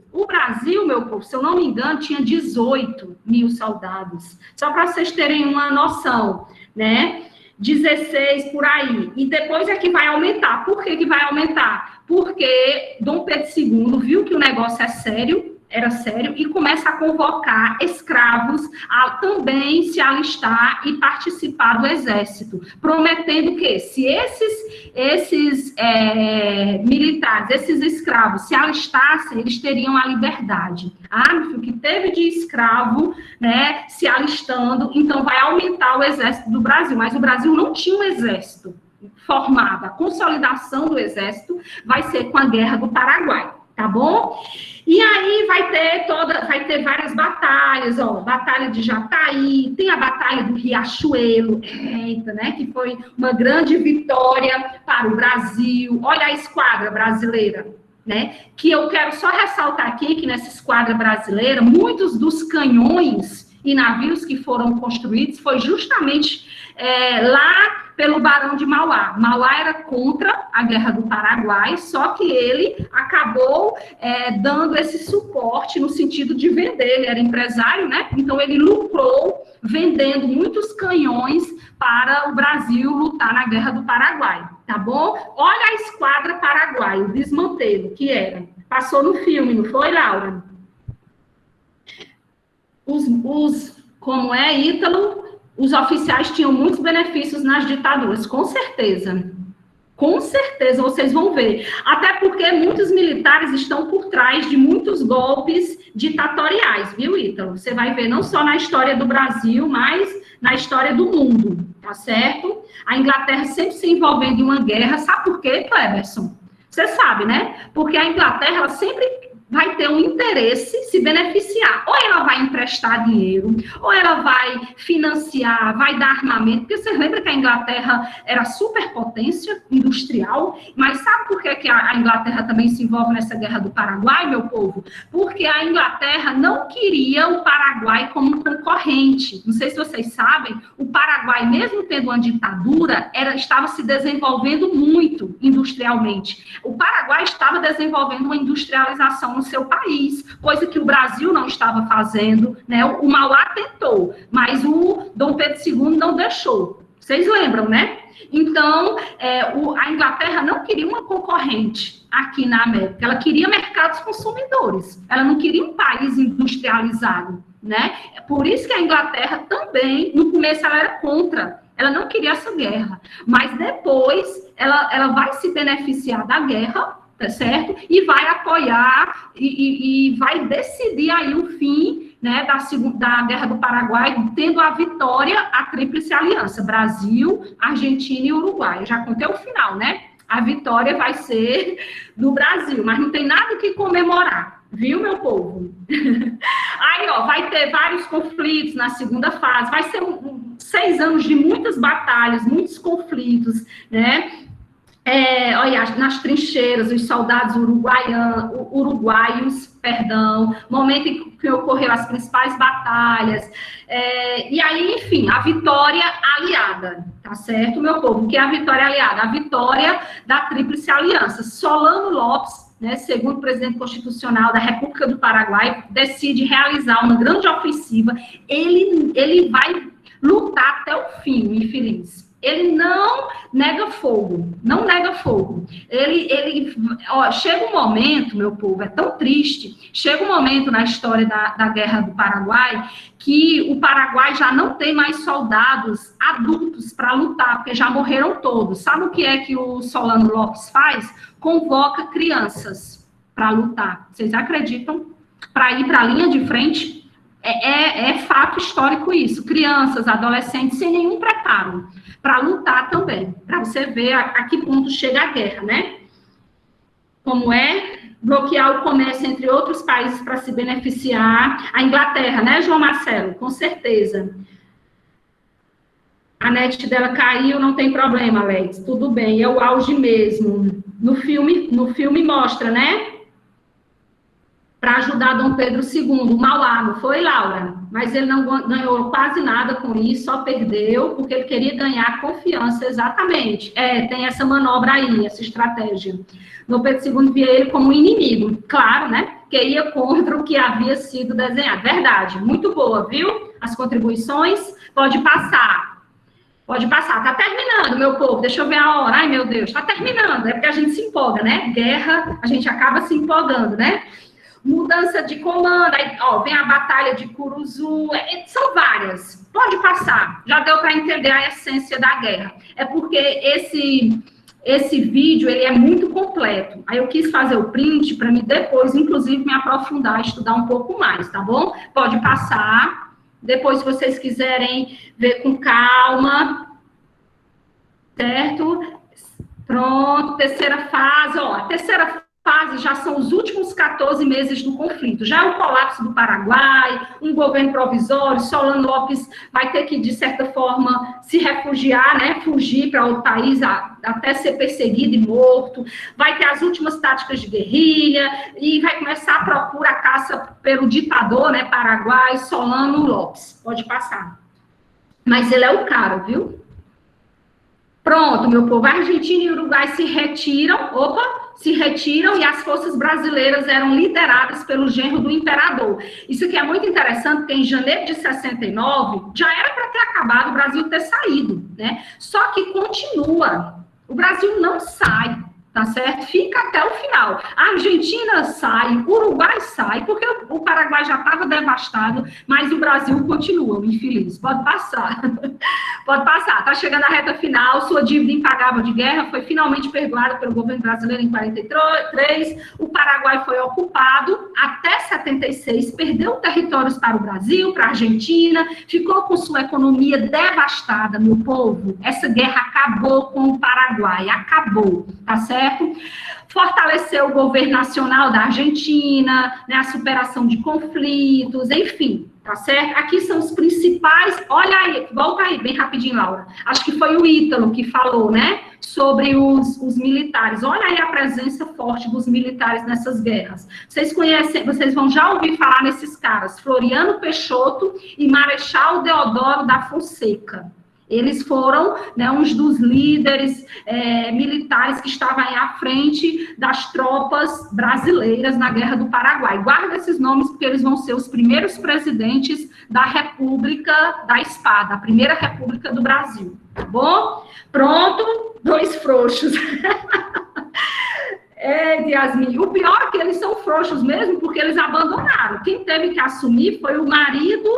meu povo, se eu não me engano, tinha 18 mil soldados. Só para vocês terem uma noção, né? 16 por aí. E depois é que vai aumentar. Por que vai aumentar? Porque Dom Pedro II viu que o negócio era sério, e começa a convocar escravos a também se alistar e participar do exército, prometendo que se esses militares, esses escravos se alistassem, eles teriam a liberdade. Meu filho, que teve de escravo, né, se alistando, então vai aumentar o exército do Brasil, mas o Brasil não tinha um exército formado. A consolidação do exército vai ser com a Guerra do Paraguai. tá bom? E aí vai ter várias batalhas, ó, Batalha de Jataí, tem a Batalha do Riachuelo, né, que foi uma grande vitória para o Brasil. Olha a esquadra brasileira, né, que eu quero só ressaltar aqui que nessa esquadra brasileira, muitos dos canhões e navios que foram construídos foi justamente lá pelo Barão de Mauá. Mauá era contra a Guerra do Paraguai, só que ele acabou dando esse suporte no sentido de vender, ele era empresário, né? Então ele lucrou vendendo muitos canhões para o Brasil lutar na Guerra do Paraguai, tá bom? Olha a esquadra paraguaia, o desmantelo que era. Passou no filme, não foi, Laura? Como é, Ítalo? Os oficiais tinham muitos benefícios nas ditaduras, com certeza. Com certeza, vocês vão ver. Até porque muitos militares estão por trás de muitos golpes ditatoriais, viu, Ítalo? Você vai ver não só na história do Brasil, mas na história do mundo, tá certo? A Inglaterra sempre se envolvendo em uma guerra, sabe por quê, Cleberson? Você sabe, né? Porque a Inglaterra, ela sempre vai ter um interesse se beneficiar. Ou ela vai emprestar dinheiro, ou ela vai financiar, vai dar armamento. Porque você lembra que a Inglaterra era superpotência industrial, mas sabe por que a Inglaterra também se envolve nessa guerra do Paraguai, meu povo? Porque a Inglaterra não queria o Paraguai como um concorrente. Não sei se vocês sabem, o Paraguai, mesmo tendo uma ditadura, estava se desenvolvendo muito industrialmente. O Paraguai estava desenvolvendo uma industrialização no seu país, coisa que o Brasil não estava fazendo, né? O Mauá tentou, mas o Dom Pedro II não deixou. Vocês lembram, né? Então, a Inglaterra não queria uma concorrente aqui na América, ela queria mercados consumidores, ela não queria um país industrializado, né? Por isso que a Inglaterra também, no começo, ela era contra, ela não queria essa guerra, mas depois ela vai se beneficiar da guerra, tá certo? E vai apoiar e vai decidir aí o fim, né, da Guerra do Paraguai, tendo a vitória, a Tríplice Aliança, Brasil, Argentina e Uruguai. Eu já contei o final, né? A vitória vai ser do Brasil, mas não tem nada que comemorar, viu, meu povo? Aí, ó, vai ter vários conflitos na segunda fase, vai ser 6 anos de muitas batalhas, muitos conflitos, né? Olha, nas trincheiras, os soldados uruguaios, momento em que ocorreram as principais batalhas, e aí, enfim, a vitória aliada, tá certo, meu povo? O que é a vitória aliada? A vitória da Tríplice Aliança. Solano Lopes, né, segundo presidente constitucional da República do Paraguai, decide realizar uma grande ofensiva, ele vai lutar até o fim, infeliz. Ele não nega fogo, não nega fogo. Chega um momento, meu povo, é tão triste, chega um momento na história da Guerra do Paraguai que o Paraguai já não tem mais soldados adultos para lutar, porque já morreram todos. Sabe o que é que o Solano Lopes faz? Convoca crianças para lutar. Vocês acreditam? Para ir para a linha de frente? É fato histórico isso. Crianças, adolescentes, sem nenhum preparo para lutar também, para você ver a que ponto chega a guerra, né? Como bloquear o comércio entre outros países para se beneficiar. A Inglaterra, né, João Marcelo? Com certeza. A net dela caiu, não tem problema, Alex. Tudo bem, é o auge mesmo. No filme mostra, né? Para ajudar Dom Pedro II, Mauá, não foi, Laura? Mas ele não ganhou quase nada com isso, só perdeu, porque ele queria ganhar confiança, exatamente. Tem essa manobra aí, essa estratégia. Dom Pedro II via ele como um inimigo, claro, né? Que ia contra o que havia sido desenhado. Verdade, muito boa, viu? As contribuições, pode passar. Pode passar, tá terminando, meu povo, deixa eu ver a hora, ai meu Deus, tá terminando, é porque a gente se empolga, né? Guerra, a gente acaba se empolgando, né? Mudança de comando, aí, ó, vem a Batalha de Curuzu, são várias, pode passar, já deu para entender a essência da guerra. É porque esse vídeo, ele é muito completo, aí eu quis fazer o print para me depois, inclusive, me aprofundar, estudar um pouco mais, tá bom? Pode passar, depois, se vocês quiserem ver com calma, certo? Pronto, terceira fase, ó, a terceira fase já são os últimos 14 meses do conflito. Já é o colapso do Paraguai, um governo provisório, Solano Lopes vai ter que, de certa forma, se refugiar, né, fugir para outro país, até ser perseguido e morto, vai ter as últimas táticas de guerrilha, e vai começar a procura, a caça pelo ditador, né, Paraguai, Solano Lopes. Pode passar. Mas ele é o cara, viu? Pronto, meu povo, a Argentina e o Uruguai se retiram, e as forças brasileiras eram lideradas pelo genro do imperador. Isso aqui é muito interessante, porque em janeiro de 69, já era para ter acabado, o Brasil ter saído, né? Só que continua, o Brasil não sai, tá certo? Fica até o final. A Argentina sai, o Uruguai sai, porque o Paraguai já estava devastado, mas o Brasil continua, o infeliz. Pode passar. Pode passar. Está chegando a reta final, sua dívida impagável de guerra foi finalmente perdoada pelo governo brasileiro em 43, o Paraguai foi ocupado até 76, perdeu territórios para o Brasil, para a Argentina, ficou com sua economia devastada, meu povo. Essa guerra acabou com o Paraguai, acabou, tá certo? Fortaleceu o governo nacional da Argentina, né, a superação de conflitos, enfim, tá certo? Aqui são os principais, olha aí, volta aí, bem rapidinho, Laura. Acho que foi o Ítalo que falou, né, sobre os militares. Olha aí a presença forte dos militares nessas guerras. Vocês conhecem, vocês vão já ouvir falar nesses caras, Floriano Peixoto e Marechal Deodoro da Fonseca. Eles foram, né, uns dos líderes militares que estavam aí à frente das tropas brasileiras na Guerra do Paraguai. Guarda esses nomes, porque eles vão ser os primeiros presidentes da República da Espada, a primeira República do Brasil, tá bom? Pronto, 2 frouxos. Yasmin, o pior é que eles são frouxos mesmo, porque eles abandonaram. Quem teve que assumir foi o marido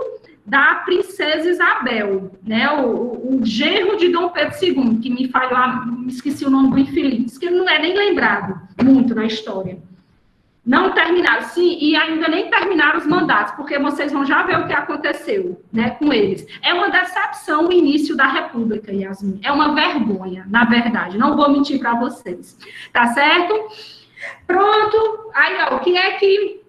da princesa Isabel, né, o genro de Dom Pedro II, que me falhou, me esqueci o nome do infeliz, que ele não é nem lembrado muito na história. Não terminaram, sim, e ainda nem terminaram os mandatos, porque vocês vão já ver o que aconteceu, né, com eles. É uma decepção o início da República, Yasmin, é uma vergonha, na verdade, não vou mentir para vocês, tá certo? Pronto, aí, ó, o que é que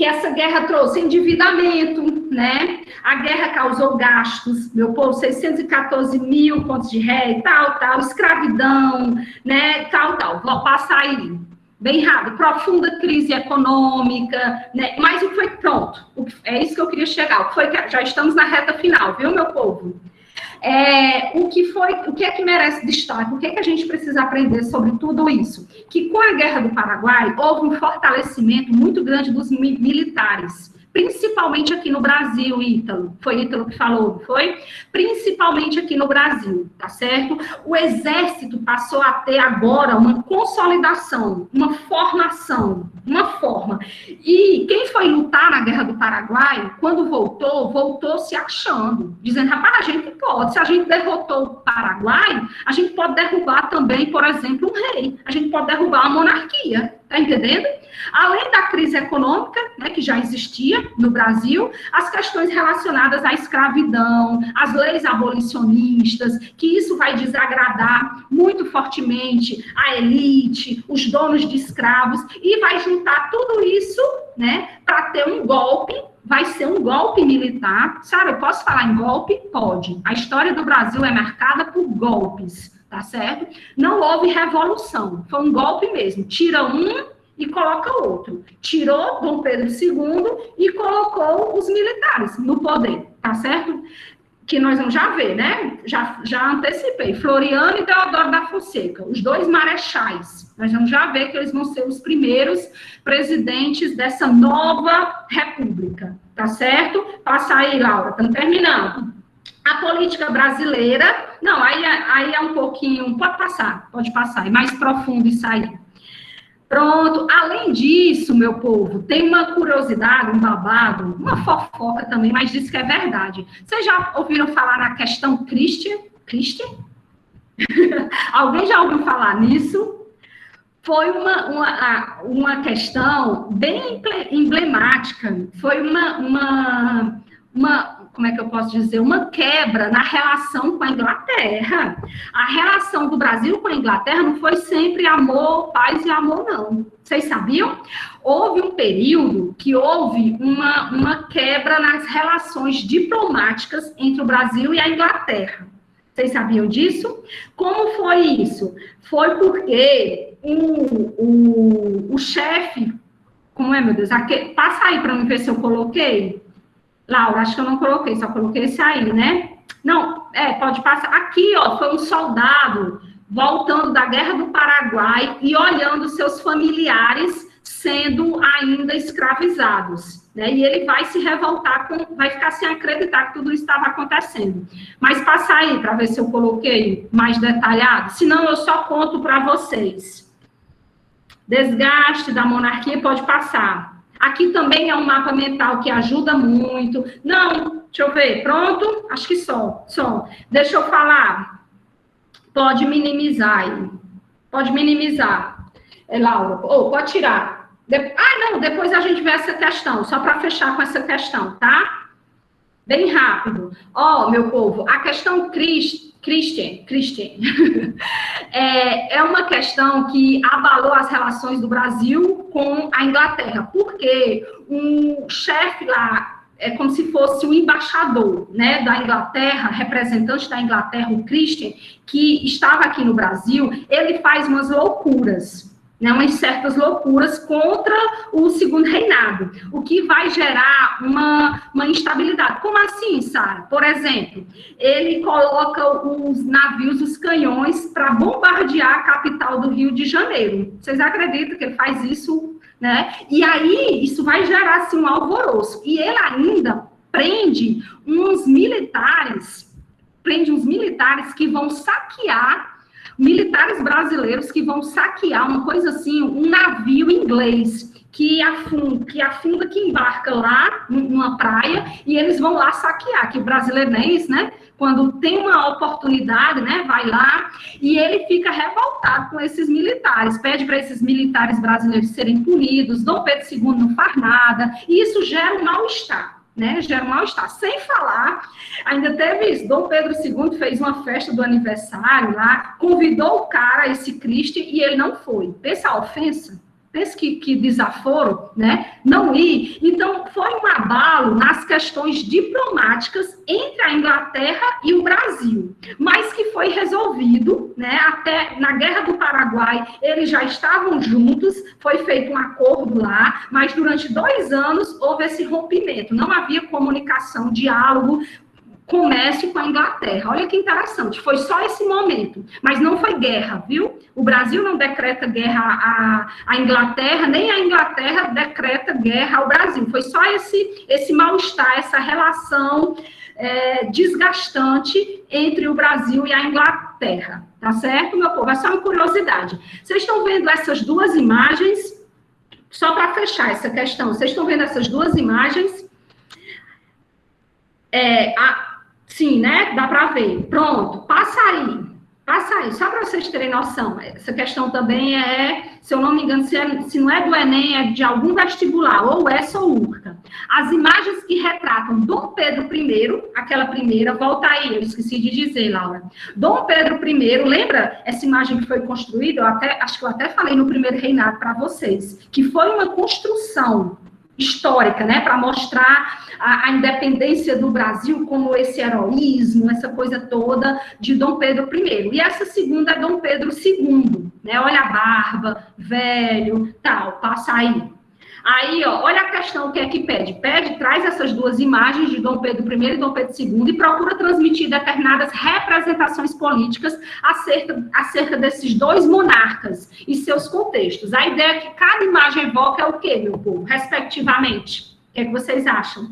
essa guerra trouxe? Endividamento, né? A guerra causou gastos, meu povo, 614 mil contos de réis, tal, escravidão, né? Tal. Vou passar aí, bem rápido. Profunda crise econômica, né? Mas o que foi pronto? É isso que eu queria chegar. O que foi que já estamos na reta final, viu, meu povo? O que é que merece destaque? O que é que a gente precisa aprender sobre tudo isso? Que com a Guerra do Paraguai houve um fortalecimento muito grande dos militares, principalmente aqui no Brasil, Ítalo. Foi Ítalo que falou, não foi? Principalmente aqui no Brasil, tá certo? O Exército passou a ter agora uma consolidação, uma formação, uma forma. E quem foi lutar na Guerra do Paraguai, quando voltou se achando, dizendo, rapaz, a gente pode, se a gente derrotou o Paraguai, a gente pode derrubar também, por exemplo, um rei, a gente pode derrubar a monarquia, tá entendendo? Além da crise econômica, né, que já existia no Brasil, as questões relacionadas à escravidão, as leis abolicionistas, que isso vai desagradar muito fortemente a elite, os donos de escravos, e vai juntar tudo isso, né, para ter um golpe. Vai ser um golpe militar. Sabe, eu posso falar em golpe? Pode. A história do Brasil é marcada por golpes, tá certo? Não houve revolução, foi um golpe mesmo. Tira um e coloca outro. Tirou Dom Pedro II e colocou os militares no poder, tá certo? Que nós vamos já ver, né? Já antecipei. Floriano e Deodoro da Fonseca, os 2 marechais. Nós vamos já ver que eles vão ser os primeiros presidentes dessa nova república, tá certo? Passa aí, Laura, estamos terminando. A política brasileira, não, aí é um pouquinho, pode passar, é mais profundo isso aí. Pronto, além disso, meu povo, tem uma curiosidade, um babado, uma fofoca também, mas diz que é verdade. Vocês já ouviram falar na questão Christian? Alguém já ouviu falar nisso? Foi uma questão bem emblemática, foi como é que eu posso dizer, uma quebra na relação com a Inglaterra. A relação do Brasil com a Inglaterra não foi sempre amor, paz e amor, não. Vocês sabiam? Houve um período que houve uma quebra nas relações diplomáticas entre o Brasil e a Inglaterra. Vocês sabiam disso? Como foi isso? Foi porque o chefe, como é, meu Deus? Passa aí para mim ver se eu coloquei. Laura, acho que eu não coloquei, só coloquei esse aí, né? Não, pode passar. Aqui, ó, foi um soldado voltando da Guerra do Paraguai e olhando seus familiares sendo ainda escravizados, né? E ele vai se revoltar, vai ficar sem acreditar que tudo isso estava acontecendo. Mas passa aí para ver se eu coloquei mais detalhado, senão eu só conto para vocês. Desgaste da monarquia, pode passar. Aqui também é um mapa mental que ajuda muito. Não, deixa eu ver, pronto? Acho que só. Deixa eu falar. Pode minimizar aí. Pode minimizar. Laura, pode tirar. Não, depois a gente vê essa questão, só para fechar com essa questão, tá? Bem rápido. Meu povo, a questão Christian, é uma questão que abalou as relações do Brasil com a Inglaterra, porque um chefe lá, é como se fosse o embaixador, né, da Inglaterra, representante da Inglaterra, o Christian, que estava aqui no Brasil, ele faz umas loucuras, né, umas certas loucuras contra o segundo reinado, o que vai gerar uma instabilidade. Como assim, Sara? Por exemplo, ele coloca os navios, os canhões, para bombardear a capital do Rio de Janeiro. Vocês acreditam que ele faz isso, né? E aí, isso vai gerar, assim, um alvoroço. E ele ainda prende uns militares que vão saquear, militares brasileiros que vão saquear uma coisa assim, um navio inglês que afunda, que embarca lá numa praia, e eles vão lá saquear, que o brasileiro não é isso, né? Quando tem uma oportunidade, né, vai lá, e ele fica revoltado com esses militares, pede para esses militares brasileiros serem punidos, Dom Pedro II não faz nada, e isso gera um mal-estar. Né, gera um mal-estar. Sem falar, ainda teve isso, Dom Pedro II fez uma festa do aniversário lá, convidou o cara, esse Cristo, e ele não foi. Pensa a ofensa, pensa que desaforo, né, não ir. Então, foi um abalo nas questões diplomáticas entre a Inglaterra e o Brasil, mas que foi resolvido, né, até na Guerra do Paraguai, eles já estavam juntos, foi feito um acordo lá, mas durante 2 anos houve esse rompimento, não havia comunicação, diálogo, comércio com a Inglaterra. Olha que interessante, foi só esse momento, mas não foi guerra, viu? O Brasil não decreta guerra à Inglaterra, nem a Inglaterra decreta guerra ao Brasil. Foi só esse mal-estar, essa relação desgastante entre o Brasil e a Inglaterra, tá certo, meu povo? É só uma curiosidade. Vocês estão vendo essas duas imagens? Só para fechar essa questão, vocês estão vendo essas duas imagens? Sim, né? Dá para ver. Pronto, passa aí, só para vocês terem noção. Essa questão também se eu não me engano, se não é do Enem, é de algum vestibular, ou essa ou URCA. As imagens que retratam Dom Pedro I, aquela primeira, volta aí, eu esqueci de dizer, Laura. Dom Pedro I, lembra essa imagem que foi construída? Acho que eu até falei no primeiro reinado para vocês, que foi uma construção histórica, né, para mostrar a independência do Brasil como esse heroísmo, essa coisa toda de Dom Pedro I. E essa segunda é Dom Pedro II, né, olha a barba, velho, tal, passa aí. Aí, ó, olha a questão, o que é que pede? Traz essas duas imagens de Dom Pedro I e Dom Pedro II e procura transmitir determinadas representações políticas acerca desses dois monarcas e seus contextos. A ideia que cada imagem evoca é o quê, meu povo? Respectivamente. O que é que vocês acham?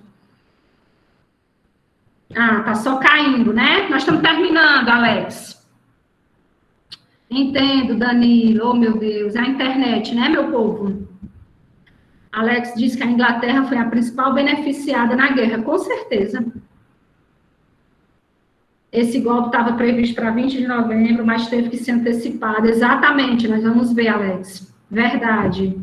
Tá só caindo, né? Nós estamos terminando, Alex. Entendo, Danilo. Oh, meu Deus, é a internet, né, meu povo? Alex diz que a Inglaterra foi a principal beneficiada na guerra. Com certeza. Esse golpe estava previsto para 20 de novembro, mas teve que ser antecipado. Exatamente, nós vamos ver, Alex. Verdade.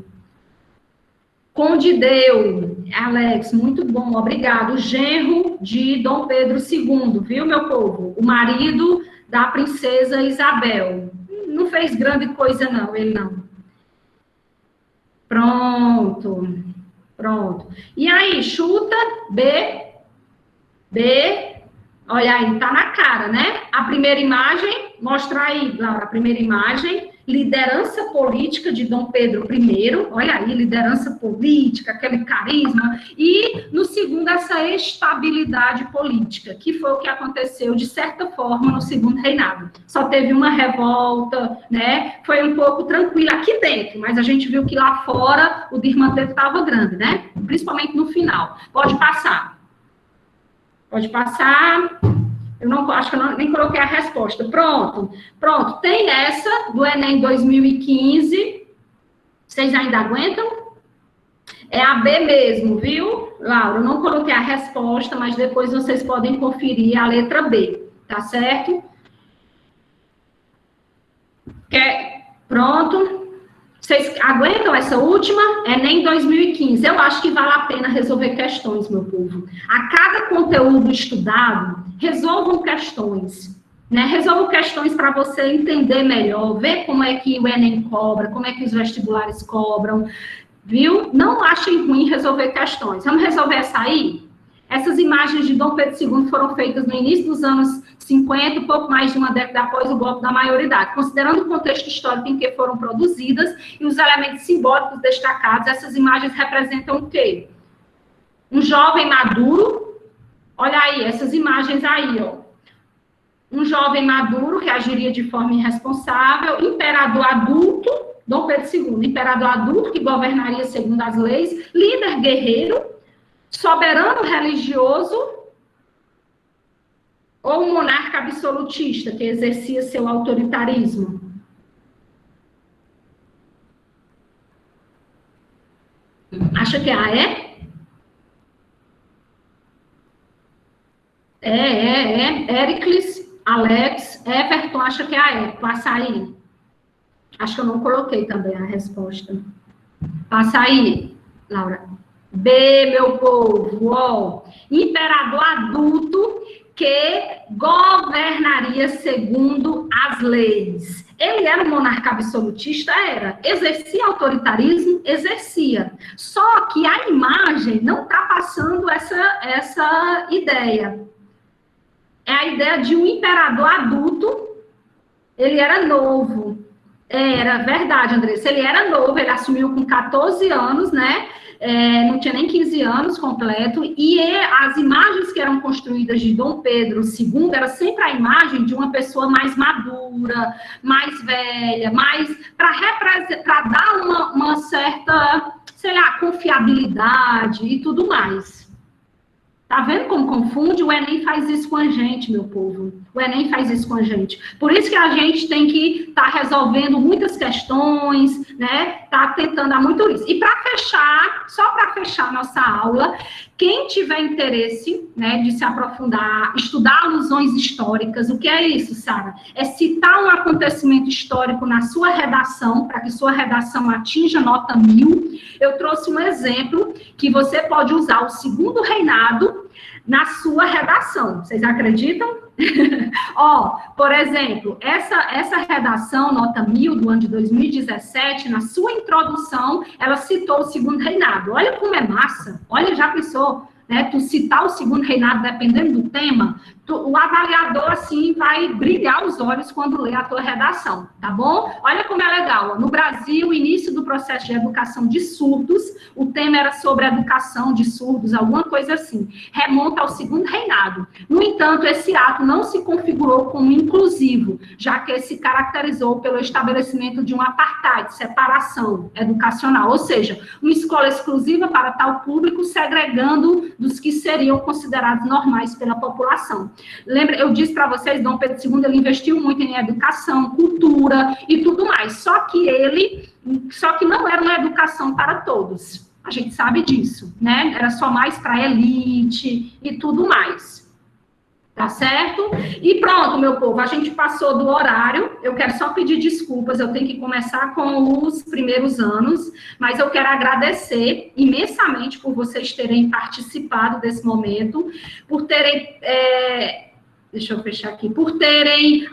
Condideu. Alex, muito bom, obrigado. O genro de Dom Pedro II, viu, meu povo? O marido da princesa Isabel. Não fez grande coisa, não, ele não. Pronto. E aí, chuta, B. Olha aí, tá na cara, né? A primeira imagem, mostra aí, Laura, a primeira imagem, liderança política de Dom Pedro I, olha aí, liderança política, aquele carisma, e no segundo, essa estabilidade política, que foi o que aconteceu, de certa forma, no segundo reinado. Só teve uma revolta, né? Foi um pouco tranquilo aqui dentro, mas a gente viu que lá fora o desmantelo estava grande, né? Principalmente no final. Pode passar. Eu não acho que eu nem coloquei a resposta. Pronto. Tem essa do Enem 2015. Vocês ainda aguentam? É a B mesmo, viu, Laura? Eu não coloquei a resposta, mas depois vocês podem conferir a letra B, tá certo? Pronto. Vocês aguentam essa última? Enem 2015. Eu acho que vale a pena resolver questões, meu povo. A cada conteúdo estudado, resolvam questões, né? Resolvam questões para você entender melhor, ver como é que o Enem cobra, como é que os vestibulares cobram, viu? Não achem ruim resolver questões. Vamos resolver essa aí? Essas imagens de Dom Pedro II foram feitas no início dos anos 50, pouco mais de uma década após o golpe da maioridade. Considerando o contexto histórico em que foram produzidas e os elementos simbólicos destacados, essas imagens representam o quê? Um jovem maduro, olha aí, essas imagens aí, ó. Um jovem maduro que agiria de forma irresponsável, imperador adulto, Dom Pedro II, imperador adulto que governaria segundo as leis, líder guerreiro, soberano religioso ou um monarca absolutista que exercia seu autoritarismo? Acha que é? Éricles, Alex, Everton, acha que é. Passa aí. Acho que eu não coloquei também a resposta. Passa aí, Laura. B, meu povo, ó. Imperador adulto que governaria segundo as leis. Ele era um monarca absolutista? Era. Exercia autoritarismo? Exercia. Só que a imagem não está passando essa ideia. É a ideia de um imperador adulto. Ele era novo. Era verdade, Andressa. Ele era novo, ele assumiu com 14 anos, né? Não tinha nem 15 anos completo, e as imagens que eram construídas de Dom Pedro II era sempre a imagem de uma pessoa mais madura, mais velha, mais para dar uma certa, sei lá, confiabilidade e tudo mais. Tá vendo como confunde? O Enem faz isso com a gente, meu povo. O Enem faz isso com a gente. Por isso que a gente tem que estar resolvendo muitas questões, né? Tá tentando dar muito isso. E para fechar, só para fechar nossa aula, quem tiver interesse, né, de se aprofundar, estudar alusões históricas, o que é isso, Sara? É citar um acontecimento histórico na sua redação, para que sua redação atinja nota 1000. Eu trouxe um exemplo que você pode usar o segundo reinado na sua redação. Vocês acreditam? Ó, por exemplo, essa redação, nota 1000, do ano de 2017, na sua introdução, ela citou o segundo reinado. Olha como é massa. Olha, já pensou, né? Tu citar o segundo reinado, dependendo do tema, o avaliador, assim, vai brilhar os olhos quando lê a tua redação, tá bom? Olha como é legal. Ó. No Brasil, o início do processo de educação de surdos, o tema era sobre educação de surdos, alguma coisa assim. Remonta ao segundo reinado. No entanto, esse ato não se configurou como inclusivo, já que se caracterizou pelo estabelecimento de um apartheid, separação educacional, ou seja, uma escola exclusiva para tal público, segregando dos que seriam considerados normais pela população. Lembra, eu disse para vocês, Dom Pedro II, ele investiu muito em educação, cultura e tudo mais, só que não era uma educação para todos, a gente sabe disso, né? Era só mais para elite e tudo mais. Tá certo? E pronto, meu povo, a gente passou do horário. Eu quero só pedir desculpas, eu tenho que começar com os primeiros anos, mas eu quero agradecer imensamente por vocês terem participado desse momento, por terem, deixa eu fechar aqui, por terem